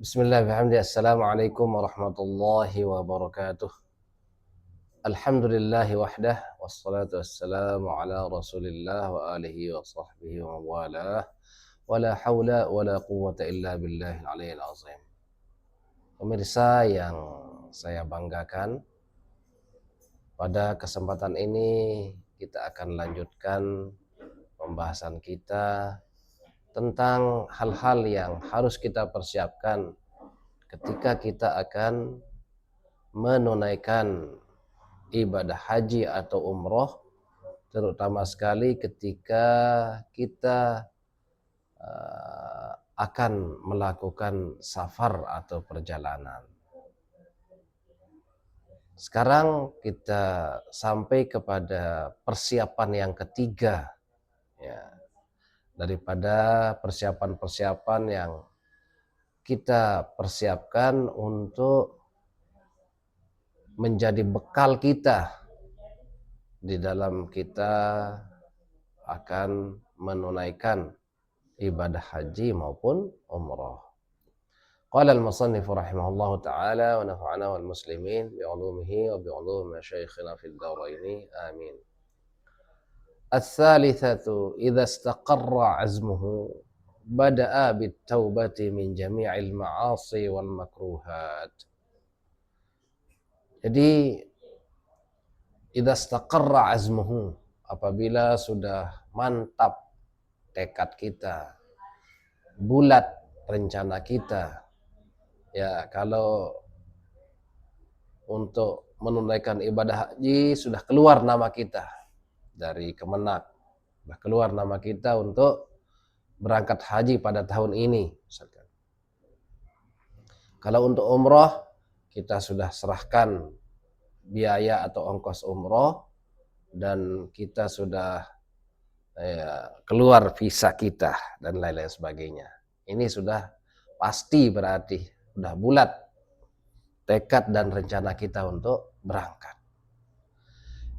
Bismillahirrahmanirrahim. Assalamualaikum warahmatullahi wabarakatuh. Alhamdulillahi wahdah wassalatu wassalamu ala Rasulillah wa alihi wa sahbihi wa walah. Wala haula wala quwwata illa billahil aliyil azim. Pemirsa yang saya banggakan, pada kesempatan ini kita akan lanjutkan pembahasan kita tentang hal-hal yang harus kita persiapkan ketika kita akan menunaikan ibadah haji atau umroh, terutama sekali ketika kita akan melakukan safar atau perjalanan. Sekarang kita sampai kepada persiapan yang ketiga, ya, daripada persiapan-persiapan yang kita persiapkan untuk menjadi bekal kita di dalam kita akan menunaikan ibadah haji maupun umrah. Qala al-musannif rahimahullahu ta'ala wa nafa'ana wal muslimin bi'ulumihi wa bi'ulumi masyayikhina fid daraini amin. Ats-tsalitsatu idza istaqarra 'azmuhu bada'a bit-taubati min jami'il ma'asi wal makruhat. Jadi idza istaqarra 'azmuhu, apabila sudah mantap tekad kita, bulat rencana kita, ya, kalau untuk menunaikan ibadah haji sudah keluar nama kita dari Kemenak, sudah keluar nama kita untuk berangkat haji pada tahun ini misalkan. Kalau untuk umroh kita sudah serahkan biaya atau ongkos umroh dan kita sudah keluar visa kita dan lain-lain sebagainya. Ini sudah pasti, berarti sudah bulat tekad dan rencana kita untuk berangkat.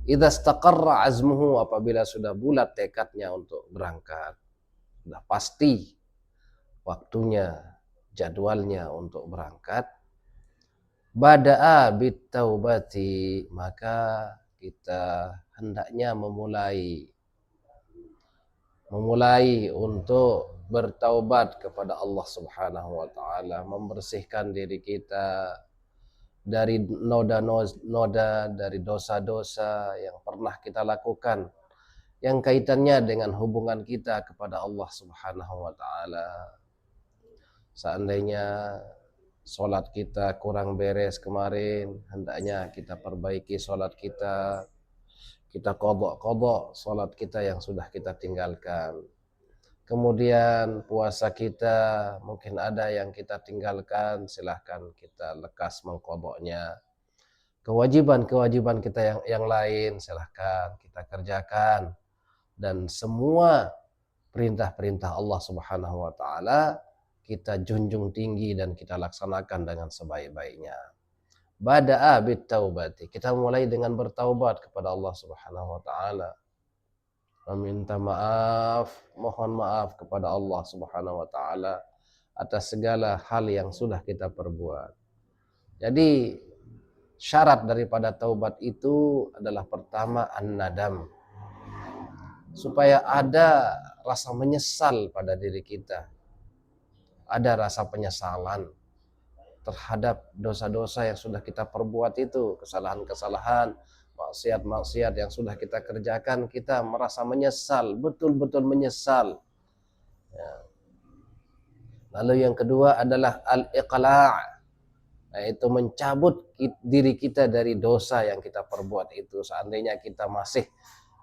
Idza istaqarra azmuhu, apabila sudah bulat tekadnya untuk berangkat, sudah pasti waktunya, jadwalnya untuk berangkat, bada'a bitaubati, maka kita hendaknya memulai untuk bertaubat kepada Allah Subhanahu wa taala, membersihkan diri kita dari noda-noda, dari dosa-dosa yang pernah kita lakukan yang kaitannya dengan hubungan kita kepada Allah Subhanahu wa taala. Seandainya salat kita kurang beres kemarin, hendaknya kita perbaiki salat kita. Kita qadha salat kita yang sudah kita tinggalkan. Kemudian puasa kita mungkin ada yang kita tinggalkan, silahkan kita lekas mengqadhanya. Kewajiban-kewajiban kita yang lain silahkan kita kerjakan, dan semua perintah-perintah Allah Subhanahu wa taala kita junjung tinggi dan kita laksanakan dengan sebaik-baiknya. Bada'a bitaubati, kita mulai dengan bertaubat kepada Allah Subhanahu wa taala, meminta maaf, mohon maaf kepada Allah Subhanahu wa taala atas segala hal yang sudah kita perbuat. Jadi syarat daripada taubat itu adalah pertama an-nadam, supaya ada rasa menyesal pada diri kita, ada rasa penyesalan terhadap dosa-dosa yang sudah kita perbuat itu, kesalahan-kesalahan, maksiat-maksiat yang sudah kita kerjakan, kita merasa menyesal, betul-betul menyesal. Ya. Lalu yang kedua adalah al-iqla', yaitu mencabut diri kita dari dosa yang kita perbuat itu. Seandainya kita masih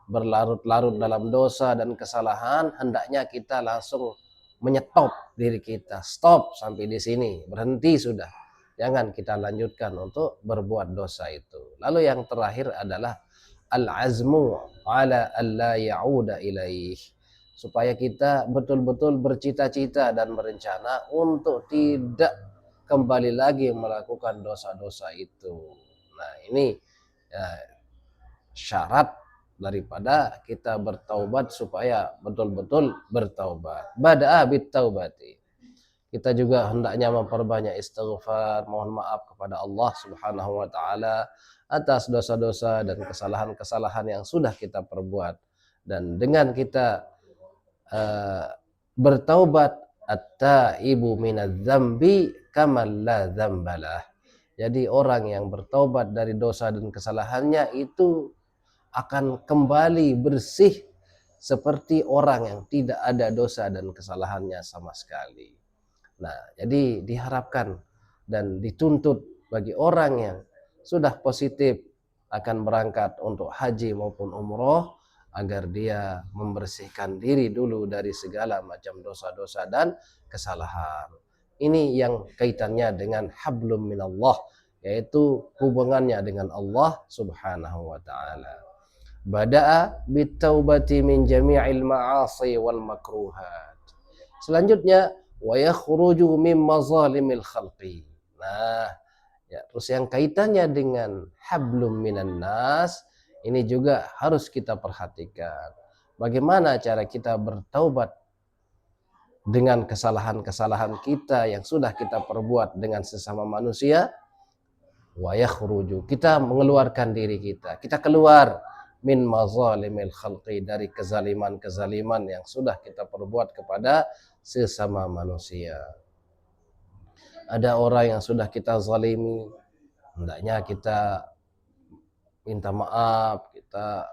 berlarut-larut dalam dosa dan kesalahan, hendaknya kita langsung menyetop diri kita. Stop sampai di sini, berhenti sudah. Jangan kita lanjutkan untuk berbuat dosa itu. Lalu yang terakhir adalah al-azmu ala alla ya'uda ilaih. Supaya kita betul-betul bercita-cita dan berencana untuk tidak kembali lagi melakukan dosa-dosa itu. Nah, ini ya, syarat daripada kita bertaubat supaya betul-betul bertaubat. Bada'a bit taubati. Kita juga hendaknya memperbanyak istighfar, mohon maaf kepada Allah Subhanahu wa taala atas dosa-dosa dan kesalahan-kesalahan yang sudah kita perbuat. Dan dengan kita uh, bertaubat, at-taibu minadz-dzambi kaman la dzambalah. Jadi orang yang bertaubat dari dosa dan kesalahannya itu akan kembali bersih seperti orang yang tidak ada dosa dan kesalahannya sama sekali. Nah, jadi diharapkan dan dituntut bagi orang yang sudah positif akan berangkat untuk haji maupun umroh agar dia membersihkan diri dulu dari segala macam dosa-dosa dan kesalahan. Ini yang kaitannya dengan hablum minallah, yaitu hubungannya dengan Allah Subhanahu wa taala. Bada'a bitaubati min jami'il ma'asi wal makruhat. Selanjutnya wa yakhruju min mazalimil khalqi. Nah, ya, terus yang kaitannya dengan hablum minan nas ini juga harus kita perhatikan. Bagaimana cara kita bertaubat dengan kesalahan-kesalahan kita yang sudah kita perbuat dengan sesama manusia? Wa yakhruju, kita mengeluarkan diri kita keluar min mazalimil khalqi, dari kezaliman-kezaliman yang sudah kita perbuat kepada sesama manusia. Ada orang yang sudah kita zalimi, hendaknya kita minta maaf, kita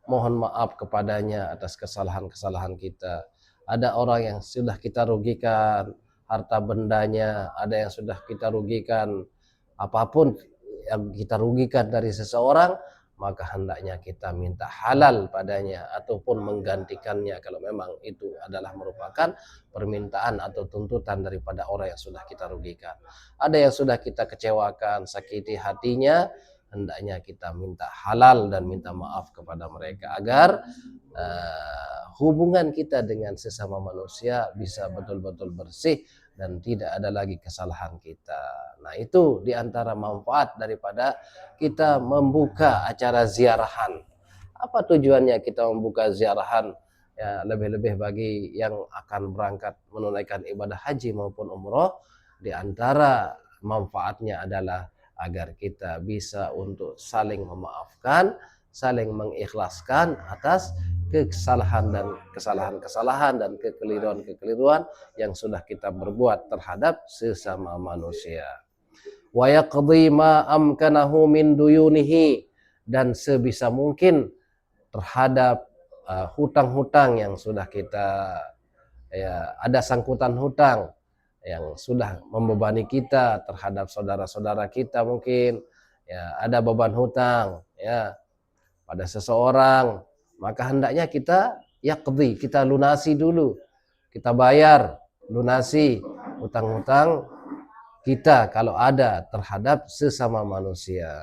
mohon maaf kepadanya atas kesalahan-kesalahan kita. Ada orang yang sudah kita rugikan harta bendanya, ada yang sudah kita rugikan apapun yang kita rugikan dari seseorang, maka hendaknya kita minta halal padanya ataupun menggantikannya kalau memang itu adalah merupakan permintaan atau tuntutan daripada orang yang sudah kita rugikan. Ada yang sudah kita kecewakan, sakiti hatinya, hendaknya kita minta halal dan minta maaf kepada mereka agar hubungan kita dengan sesama manusia bisa betul-betul bersih dan tidak ada lagi kesalahan kita. Nah, itu diantara manfaat daripada kita membuka acara ziarahan. Apa tujuannya kita membuka ziarahan? Ya, lebih-lebih bagi yang akan berangkat menunaikan ibadah haji maupun umroh, diantara manfaatnya adalah agar kita bisa untuk saling memaafkan, saling mengikhlaskan atas kesalahan dan kekeliruan yang sudah kita berbuat terhadap sesama manusia. Wa yaqdi ma amkanahu min duyunihi, dan sebisa mungkin terhadap hutang-hutang yang sudah kita, ya, ada sangkutan hutang yang sudah membebani kita terhadap saudara-saudara kita, mungkin ya ada beban hutang ya pada seseorang, maka hendaknya kita yaqdi, kita lunasi dulu, kita bayar, lunasi hutang-hutang kita kalau ada terhadap sesama manusia.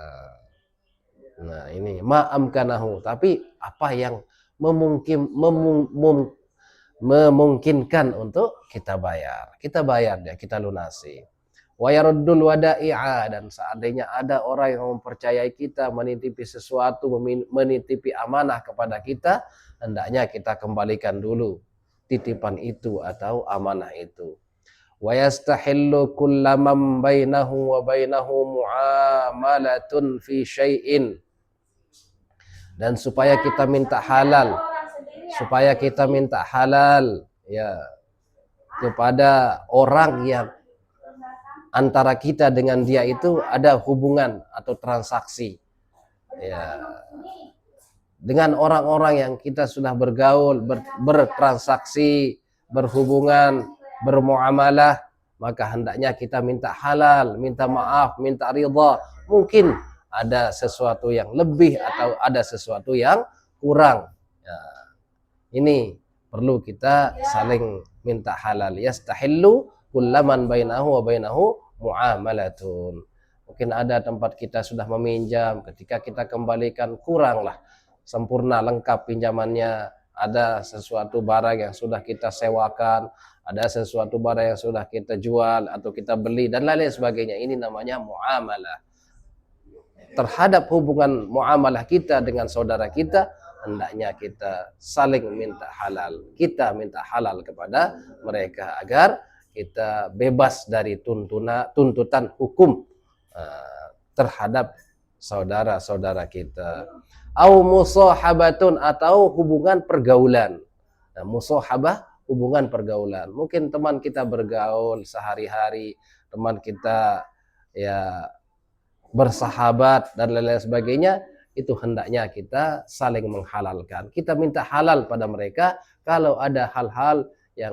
Nah, ini ma'amkanahu, tapi apa yang memungkinkan untuk kita bayar ya, kita lunasi. Wa yaruddul wada'i'a, dan seandainya ada orang yang mempercayai kita, menitipi sesuatu, menitipi amanah kepada kita, hendaknya kita kembalikan dulu titipan itu atau amanah itu. Wa yastahillu kullaman bainahu wa bainahu muamalatun fi syai'in, dan supaya kita minta halal ya kepada orang yang antara kita dengan dia itu ada hubungan atau transaksi ya, dengan orang-orang yang kita sudah bergaul, bertransaksi, berhubungan, bermuamalah, maka hendaknya kita minta halal, minta maaf, minta ridha. Mungkin ada sesuatu yang lebih atau ada sesuatu yang kurang ya, ini perlu kita saling minta halal. Yastahillu kullaman bainahu wa bainahu muamalatun. Mungkin ada tempat kita sudah meminjam, ketika kita kembalikan kuranglah sempurna lengkap pinjamannya, ada sesuatu barang yang sudah kita sewakan, ada sesuatu barang yang sudah kita jual atau kita beli dan lain-lain sebagainya, ini namanya muamalah. Terhadap hubungan muamalah kita dengan saudara kita, hendaknya kita saling minta halal. Kita minta halal kepada mereka agar kita bebas dari tuntutan hukum terhadap saudara-saudara kita. Au musahabatun, atau hubungan pergaulan. Nah, musahabah hubungan pergaulan. Mungkin teman kita bergaul sehari-hari, teman kita ya bersahabat dan lain-lain sebagainya, itu hendaknya kita saling menghalalkan. Kita minta halal pada mereka kalau ada hal-hal yang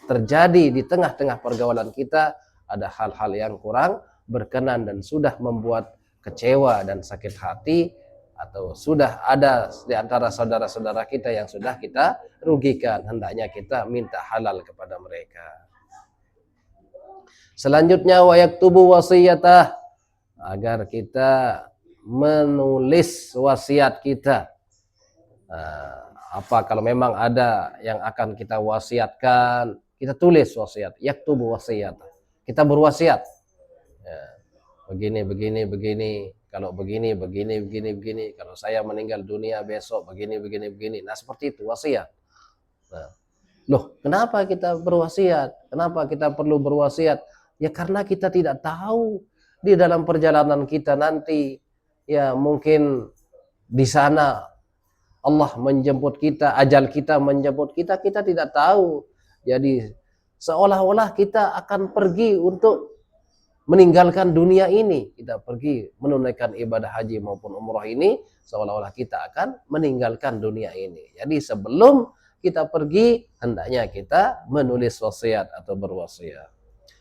terjadi di tengah-tengah pergaulan kita, ada hal-hal yang kurang berkenan dan sudah membuat kecewa dan sakit hati, atau sudah ada di antara saudara-saudara kita yang sudah kita rugikan, hendaknya kita minta halal kepada mereka. Selanjutnya wa yaktubu wasiyatah, agar kita menulis wasiat kita. Apa kalau memang ada yang akan kita wasiatkan, kita tulis wasiat, yaktubu wasiyat. Kita berwasiat. Ya, begini. Kalau begini. Kalau saya meninggal dunia besok begini. Nah, seperti itu wasiat. Nah, loh, kenapa kita berwasiat? Kenapa kita perlu berwasiat? Ya karena kita tidak tahu di dalam perjalanan kita nanti, ya mungkin di sana Allah menjemput kita, ajal kita menjemput kita, kita tidak tahu. Jadi seolah-olah kita akan pergi untuk meninggalkan dunia ini. Kita pergi menunaikan ibadah haji maupun umrah ini, seolah-olah kita akan meninggalkan dunia ini. Jadi sebelum kita pergi, hendaknya kita menulis wasiat atau berwasiat.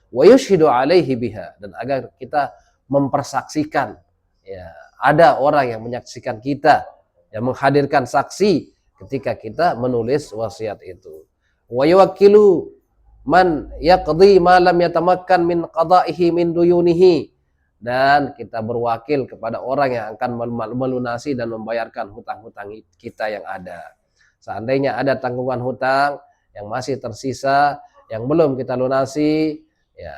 Wa yushhidu alaihi biha, dan agar kita mempersaksikan, ya ada orang yang menyaksikan kita, yang menghadirkan saksi ketika kita menulis wasiat itu. Wa yuwakkilu man yaqdi ma lam yatamakkan min qada'ihi min duyunihi, dan kita berwakil kepada orang yang akan melunasi dan membayarkan hutang-hutang kita yang ada. Seandainya ada tanggungan hutang yang masih tersisa yang belum kita lunasi, ya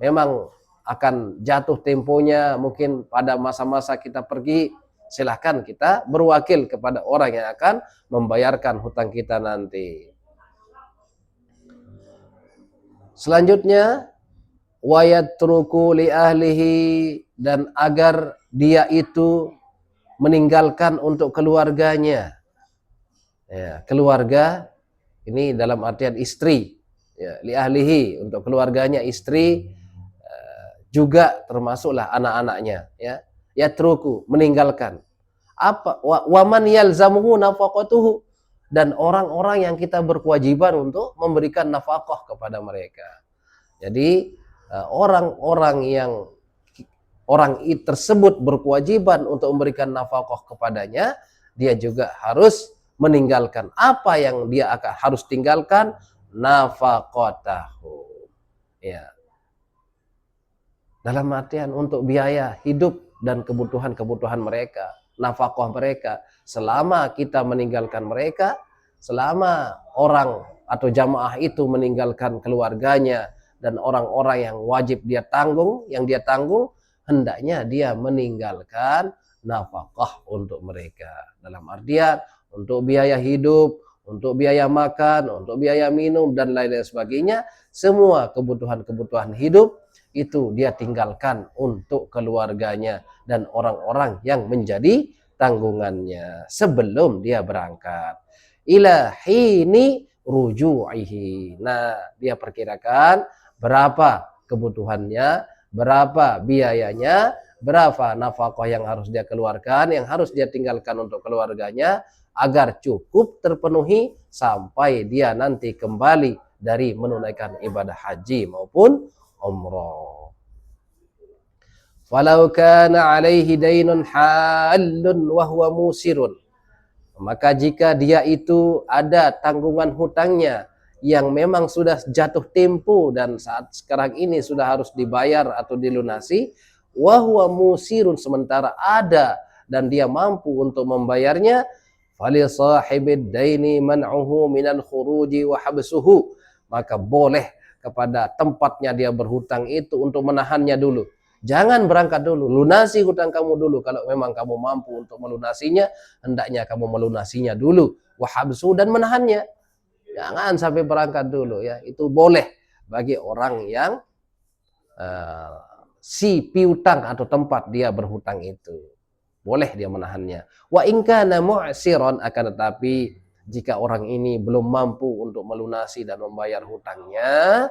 memang akan jatuh temponya mungkin pada masa-masa kita pergi, silahkan kita berwakil kepada orang yang akan membayarkan hutang kita nanti. Selanjutnya, wa yatruku li ahlihi, dan agar dia itu meninggalkan untuk keluarganya. Ya, keluarga ini dalam artian istri, ya, li ahlihi untuk keluarganya, istri, juga termasuklah anak-anaknya, ya. Yatruku, meninggalkan. Apa? Wa man yalzamuhu nafaqatuhu, dan orang-orang yang kita berkewajiban untuk memberikan nafkah kepada mereka. Jadi orang tersebut berkewajiban untuk memberikan nafkah kepadanya, dia juga harus meninggalkan apa yang dia akan harus tinggalkan, nafaqatahu. Ya. Dalam artian untuk biaya hidup dan kebutuhan-kebutuhan mereka, nafkah mereka. Selama kita meninggalkan mereka, selama orang atau jamaah itu meninggalkan keluarganya dan orang-orang yang wajib dia tanggung, hendaknya dia meninggalkan nafkah untuk mereka. Dalam artian untuk biaya hidup, untuk biaya makan, untuk biaya minum dan lain-lain sebagainya, semua kebutuhan-kebutuhan hidup itu dia tinggalkan untuk keluarganya dan orang-orang yang menjadi tanggungannya sebelum dia berangkat. Ila hini ruju'ihi. Nah, dia perkirakan berapa kebutuhannya, berapa biayanya, berapa nafkah yang harus dia keluarkan, yang harus dia tinggalkan untuk keluarganya, agar cukup terpenuhi sampai dia nanti kembali dari menunaikan ibadah haji maupun umrah. Walau kana alaihi dainun halun wa huwa musirun, maka jika dia itu ada tanggungan hutangnya yang memang sudah jatuh tempo dan saat sekarang ini sudah harus dibayar atau dilunasi, wa huwa musirun, sementara ada dan dia mampu untuk membayarnya, fali sahibid daini man'uhu minal khuruji wa habsuhu, maka boleh kepada tempatnya dia berhutang itu untuk menahannya dulu. Jangan berangkat dulu, lunasi hutang kamu dulu. Kalau memang kamu mampu untuk melunasinya, hendaknya kamu melunasinya dulu. Wa habsuhu, dan menahannya. Jangan sampai berangkat dulu, ya. Itu boleh bagi orang yang si piutang atau tempat dia berhutang itu. Boleh dia menahannya. Wa in kana mu'siran, akan tetapi jika orang ini belum mampu untuk melunasi dan membayar hutangnya,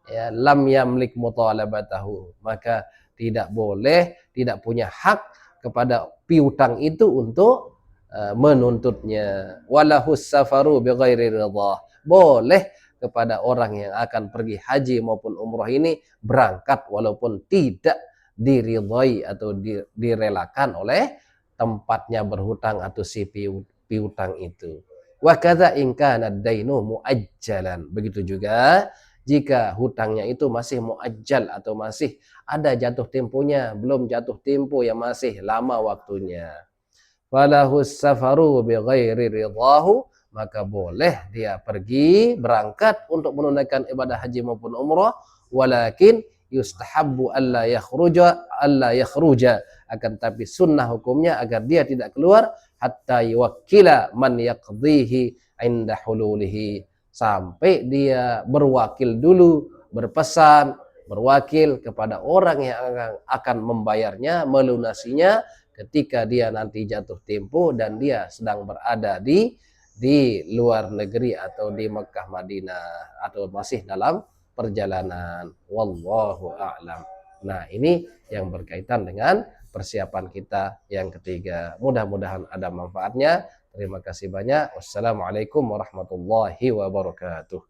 ya lam yamlik mutalabatahu, maka tidak boleh, tidak punya hak kepada piutang itu untuk menuntutnya. Walahus safaru bighairi ridha, boleh kepada orang yang akan pergi haji maupun umrah ini berangkat walaupun tidak diridhai atau direlakan oleh tempatnya berhutang atau si piutang itu. Wa kadza in kana ad-dainu muajjalan, begitu juga jika hutangnya itu masih muajjal atau masih ada jatuh temponya, belum jatuh tempo yang masih lama waktunya. Falahus safaru bighairi ridahu, maka boleh dia pergi berangkat untuk menunaikan ibadah haji maupun umrah, walakin yustahabbu alla yakhruja, akan tapi sunnah hukumnya agar dia tidak keluar hatta yuwakkila man yaqdihi inda hululihi, sampai dia berwakil dulu, berpesan, berwakil kepada orang yang akan membayarnya, melunasinya ketika dia nanti jatuh tempo dan dia sedang berada di luar negeri atau di Mekah Madinah atau masih dalam perjalanan. Wallahu a'lam. Nah, ini yang berkaitan dengan persiapan kita yang ketiga. Mudah-mudahan ada manfaatnya. Terima kasih banyak. Wassalamualaikum warahmatullahi wabarakatuh.